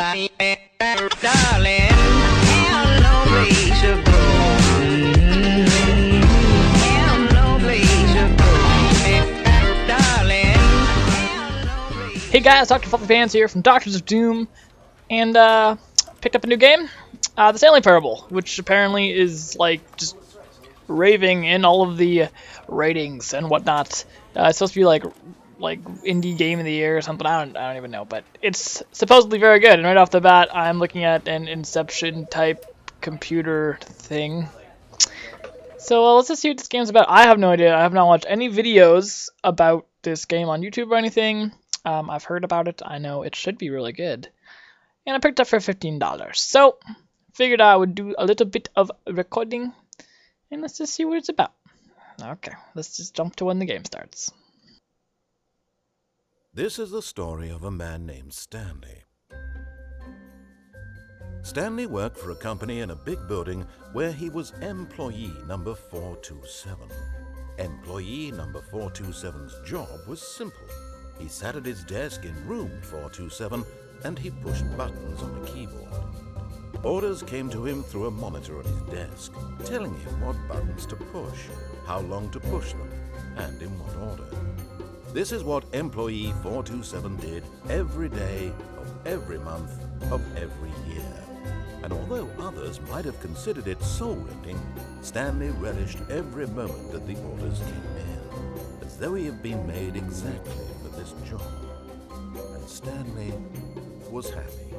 Darling, have no place to go. Have no place to go. Darling, have no place. Hey guys, Dr. Fluffy Fans here from Doctors of Doom, and picked up a new game, the Stanley Parable, which apparently is like just raving in all of the ratings and whatnot. It's supposed to be like indie game of the year or something. I don't even know, but it's supposedly very good. And right off the bat, I'm looking at an Inception type computer thing. So let's just see what this game's about. I have no idea. I have not watched any videos about this game on YouTube or anything. I've heard about it. I know it should be really good. And I picked it up for $15. So figured I would do a little bit of recording. And let's just see what it's about. Okay, let's just jump to when the game starts. This is the story of a man named Stanley. Stanley worked for a company in a big building where he was employee number 427. Employee number 427's job was simple. He sat at his desk in room 427 and he pushed buttons on the keyboard. Orders came to him through a monitor on his desk, telling him what buttons to push, how long to push them, and in what order. This is what employee 427 did every day of every month of every year. And although others might have considered it soul-rending, Stanley relished every moment that the orders came in, as though he had been made exactly for this job. And Stanley was happy.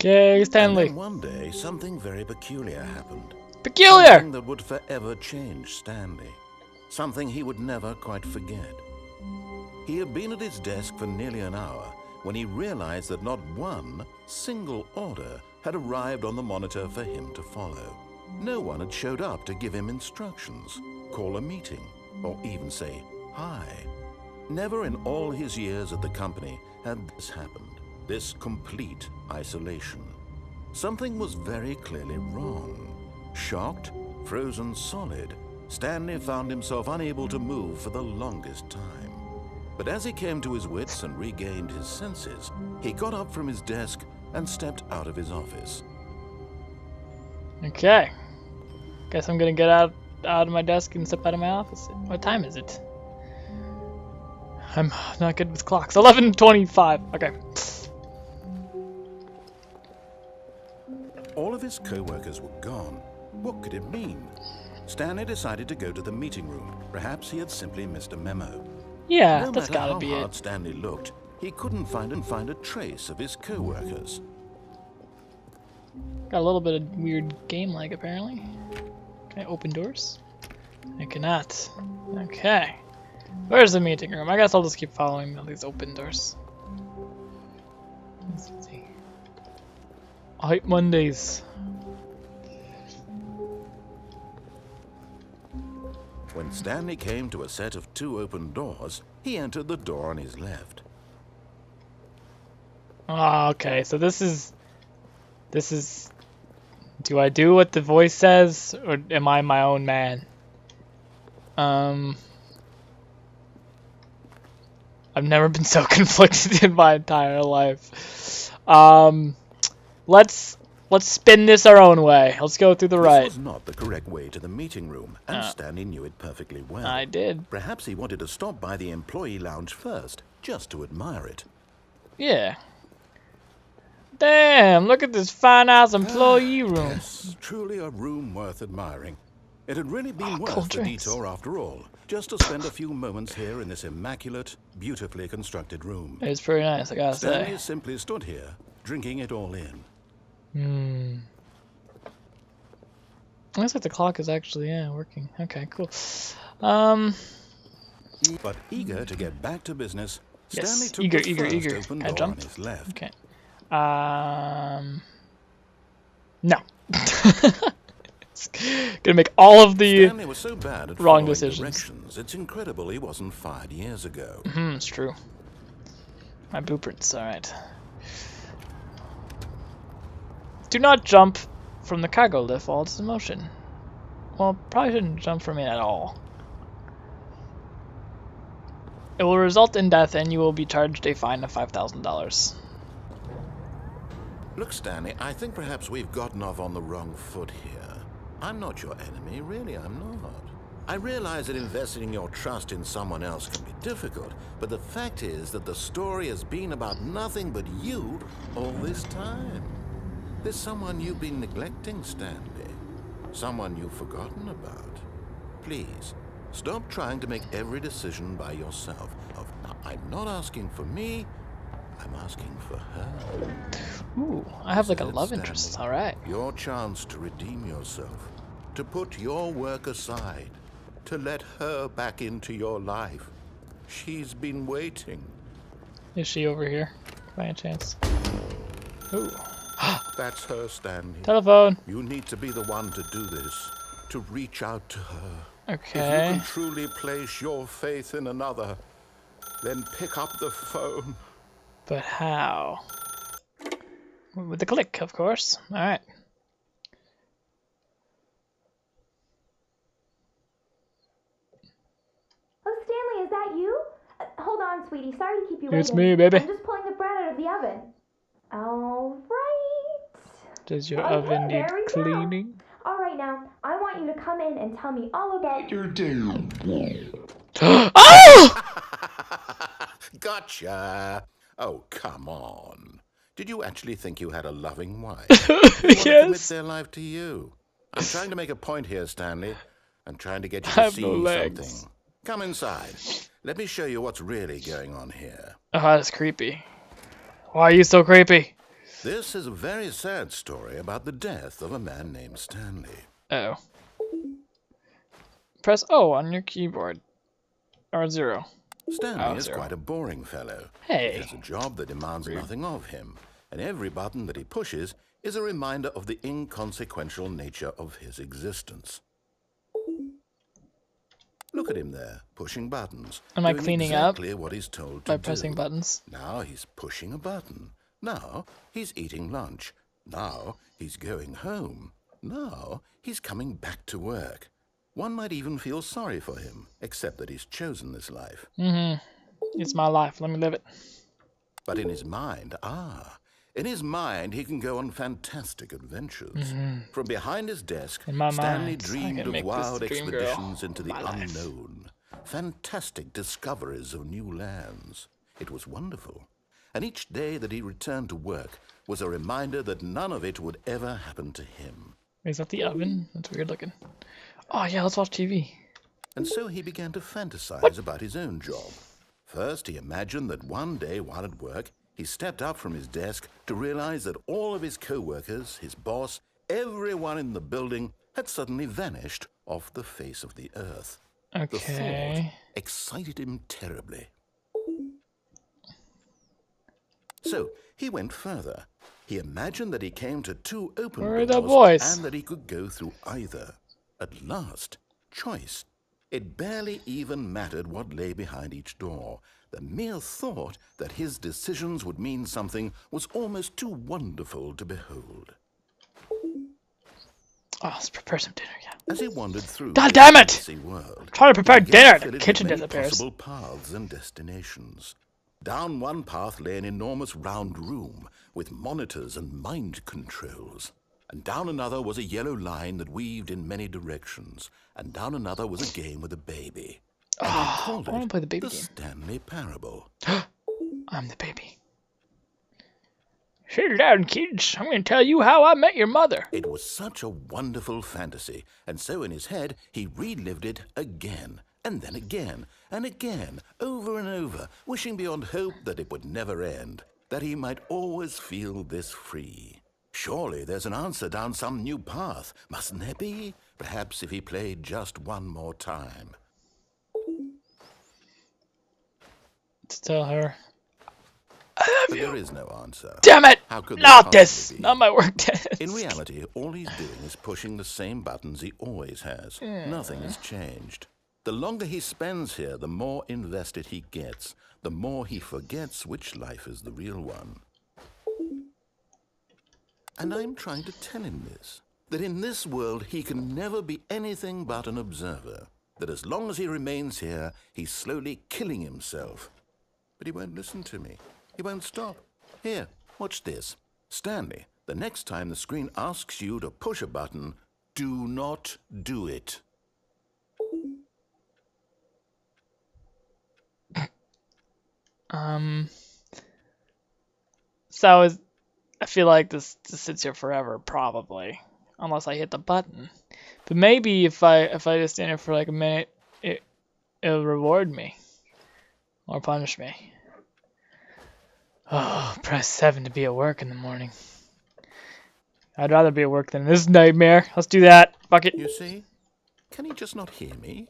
Okay, Stanley. And then one day, something very peculiar happened. Peculiar! Something that would forever change Stanley. Something he would never quite forget. He had been at his desk for nearly an hour when he realized that not one single order had arrived on the monitor for him to follow. No one had showed up to give him instructions, call a meeting, or even say hi. Never in all his years at the company had this happened. This complete isolation. Something was very clearly wrong. Shocked, frozen solid, Stanley found himself unable to move for the longest time. But as he came to his wits and regained his senses, he got up from his desk and stepped out of his office. Okay. Guess I'm gonna get out of my desk and step out of my office. What time is it? I'm not good with clocks. 11:25. Okay. All of his co-workers were gone. What could it mean? Stanley decided to go to the meeting room. Perhaps he had simply missed a memo. Yeah, No that's matter gotta how be hard it. Stanley looked, he couldn't find a trace of his co-workers. Got a little bit of weird game lag apparently. Can I open doors? I cannot. Okay. Where's the meeting room? I guess I'll just keep following all these open doors. Let's see. I hate Mondays. When Stanley came to a set of 2 open doors, he entered the door on his left. Ah, okay, so this is... Do I do what the voice says, or am I my own man? I've never been so conflicted in my entire life. Let's spin this our own way. Let's go through the right. This was not the correct way to the meeting room, and Stanley knew it perfectly well. I did. Perhaps he wanted to stop by the employee lounge first, just to admire it. Yeah. Damn, look at this fine-ass employee room. Yes, truly a room worth admiring. It had really been cold worth the drinks. detour after all, just to spend a few moments here in this immaculate, beautifully constructed room. It's pretty nice, I gotta Stanley say. simply stood here, drinking it all in. Looks like the clock is actually, working. Okay, cool. But eager to get back to business, Yes, Stanley took eager, the eager, first eager. open Can I door jump? on his left. Okay. No. Gonna make all of the Stanley was so bad at wrong following decisions. directions, it's incredible he wasn't fired years ago. it's true. My blueprints, alright. Do not jump from the cargo lift while it's in motion. Well, probably shouldn't jump from it at all. It will result in death, and you will be charged a fine of $5,000. Look, Stanley, I think perhaps we've gotten off on the wrong foot here. I'm not your enemy, really, I'm not. I realize that investing your trust in someone else can be difficult, but the fact is that the story has been about nothing but you all this time. There's someone you've been neglecting, Stanley. Someone you've forgotten about. Please, stop trying to make every decision by yourself. Now, I'm not asking for me, I'm asking for her. Ooh, I have like a That's it, love Stanley. interest. All right. Your chance to redeem yourself, to put your work aside, to let her back into your life. She's been waiting. Is she over here, by any chance? Ooh. That's her, Stanley. Telephone. You need to be the one to do this, to reach out to her. If you Okay. can truly place your faith in another, then pick up the phone. But how? With the click, of course. All right. Oh, Stanley, is that you? Hold on, sweetie. Sorry to keep you waiting. It's me, baby. I'm just pulling the bread out of the oven. All right. Does your Okay, oven need there we go. cleaning? All right, now, I want you to come in and tell me all about your Oh! Gotcha. Oh, come on. Did you actually think you had a loving wife? They want to commit Yes. their life to you. I'm trying to make a point here, Stanley. I'm trying to get you I to have see no legs. something. Come inside. Let me show you what's really going on here. Oh, that's creepy. Why are you so creepy? This is a very sad story about the death of a man named Stanley. Oh. Press O on your keyboard. Or 0. Stanley is zero. quite a boring fellow. Hey. He has a job that demands nothing of him, and every button that he pushes is a reminder of the inconsequential nature of his existence. Look at him there, pushing buttons. Am I doing cleaning up exactly what he's told by to pressing do. buttons? Now he's pushing a button. Now he's eating lunch. Now he's going home. Now he's coming back to work. One might even feel sorry for him, except that he's chosen this life. It's my life. Let me live it. But in his mind, he can go on fantastic adventures. From behind his desk, In my Stanley mind, I dreamed can of make this wild dream girl expeditions into the my life. unknown, fantastic discoveries of new lands. It was wonderful. And each day that he returned to work was a reminder that none of it would ever happen to him. Is that the oven? That's weird looking. Oh, yeah, let's watch TV. And so he began to fantasize about his own job. First, he imagined that one day while at work, he stepped up from his desk to realize that all of his co-workers, his boss, everyone in the building had suddenly vanished off the face of the earth. The thought Okay. excited him terribly. So he went further. He imagined that he came to 2 open Where are the doors boys? and that he could go through either. At last, choice. It barely even mattered what lay behind each door. The mere thought that his decisions would mean something was almost too wonderful to behold. Oh, let's prepare some dinner, yeah. As he wandered through God this damn it! fantasy world, Trying to prepare he began dinner, to fill the it with kitchen many disappears. possible paths and destinations. Down one path lay an enormous round room with monitors and mind controls. And down another was a yellow line that weaved in many directions. And down another was a game with a baby. And he called I wanna it play the baby the game. Stanley Parable. I'm the baby. Sit down, kids. I'm going to tell you how I met your mother. It was such a wonderful fantasy, and so in his head he relived it again, and then again, and again, over and over, wishing beyond hope that it would never end, that he might always feel this free. Surely there's an answer down some new path, mustn't there be? Perhaps if he played just one more time. To tell her. But there is no answer. Damn it! How could there Not possibly this! be? Not my work desk. In reality, all he's doing is pushing the same buttons he always has. Nothing has changed. The longer he spends here, the more invested he gets, the more he forgets which life is the real one. And I'm trying to tell him this, that in this world he can never be anything but an observer. that as long as he remains here, he's slowly killing himself. But he won't listen to me. He won't stop. Here, watch this. Stanley, the next time the screen asks you to push a button, do not do it. So I feel like this sits here forever, probably, unless I hit the button. But maybe if I just stand here for like a minute, it'll reward me or punish me. Oh, press 7 to be at work in the morning. I'd rather be at work than this nightmare. Let's do that. Fuck it. You see? Can he just not hear me?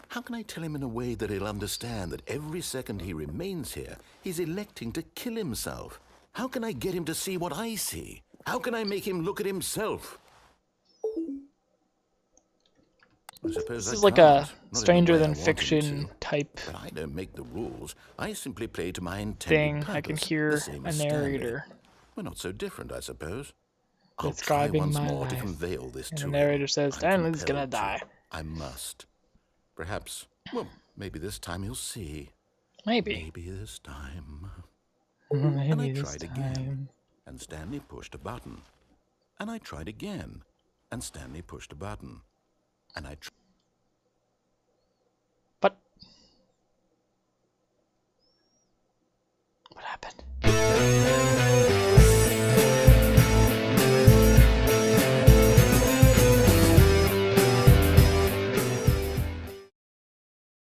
How can I tell him in a way that he'll understand that every second he remains here, he's electing to kill himself? How can I get him to see what I see? How can I make him look at himself? I suppose This is I like a can't. Not in the Stranger way I Than want him Fiction to. type But I don't make the rules. I simply play to my intended thing. purpose, I can the hear same a as Stanley. narrator We're not so different, I suppose. I'll describing try once my more to life. convey this And to the him. narrator says, I'm Stanley's gonna compelled to. die. I must. Perhaps, well, maybe this time he'll see. Maybe. Maybe this time. Maybe And I this tried again, time. and Stanley pushed a button. And I tried again, and Stanley pushed a button. And I tried.